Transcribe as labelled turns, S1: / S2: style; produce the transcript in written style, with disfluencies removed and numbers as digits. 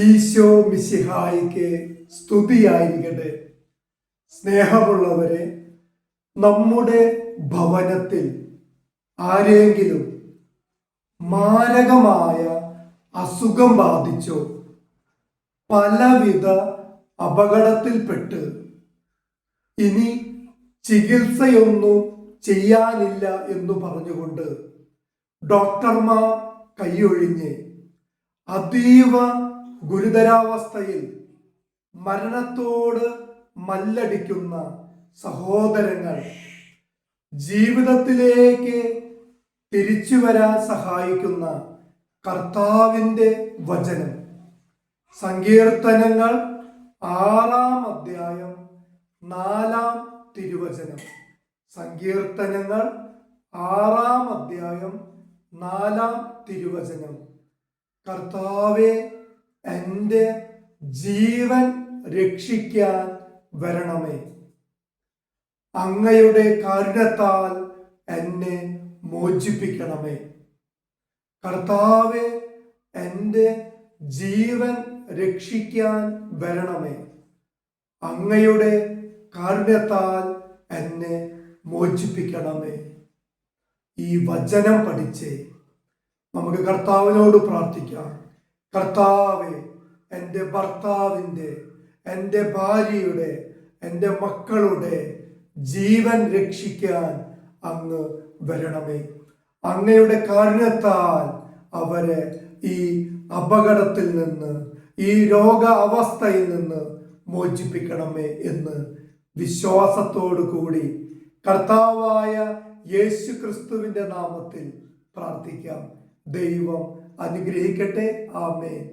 S1: ഈശോ മിശിഹായിക്ക് സ്തുതിയായിരിക്കട്ടെ. സ്നേഹമുള്ളവരെ, നമ്മുടെ ഭവനത്തിൽ ആരെങ്കിലും മാരകമായ അസുഖം ബാധിച്ചോ, പലവിധ അപകടത്തിൽപ്പെട്ട് ഇനി ചികിത്സയൊന്നും ചെയ്യാനില്ല എന്ന് പറഞ്ഞുകൊണ്ട് ഡോക്ടർമാർ കൈയൊഴിഞ്ഞ് അതീവ ഗുരുതരാവസ്ഥയിൽ മരണത്തോട് മല്ലടിക്കുന്ന സഹോദരങ്ങൾ, ജീവിതത്തിലേക്ക് തിരിച്ചു വരാൻ സഹായിക്കുന്ന കർത്താവിൻ്റെ വചനം സങ്കീർത്തനങ്ങൾ 6-ാം അധ്യായം 4-ാം തിരുവചനം. സങ്കീർത്തനങ്ങൾ 6-ാം അധ്യായം 4-ാം തിരുവചനം. കർത്താവേ, എൻ്റെ ജീവൻ രക്ഷിക്കാൻ വരണമേ. അങ്ങയുടെ കാരുണ്യത്താൽ എന്നെ മോചിപ്പിക്കണമേ. കർത്താവേ, എൻ്റെ ജീവൻ രക്ഷിക്കാൻ വരണമേ. അങ്ങയുടെ കാരുണ്യത്താൽ എന്നെ മോചിപ്പിക്കണമേ. ഈ വചനം പഠിച്ച് നമുക്ക് കർത്താവിനോട് പ്രാർത്ഥിക്കാം. കർത്താവേ, എൻ്റെ ഭർത്താവിൻ്റെ, എൻ്റെ ഭാര്യയുടെ, എൻ്റെ മക്കളുടെ ജീവൻ രക്ഷിക്കാൻ അങ്ങ് വരണമേ. അങ്ങയുടെ കാരുണ്യത്താൽ അവരെ ഈ അപകടത്തിൽ നിന്ന്, ഈ രോഗ അവസ്ഥയിൽ നിന്ന് മോചിപ്പിക്കണമേ എന്ന് വിശ്വാസത്തോടു കൂടി കർത്താവായ യേശു ക്രിസ്തുവിൻ്റെ നാമത്തിൽ പ്രാർത്ഥിക്കാം. ദൈവം അനുഗ്രഹിക്കട്ടെ. ആമേൻ.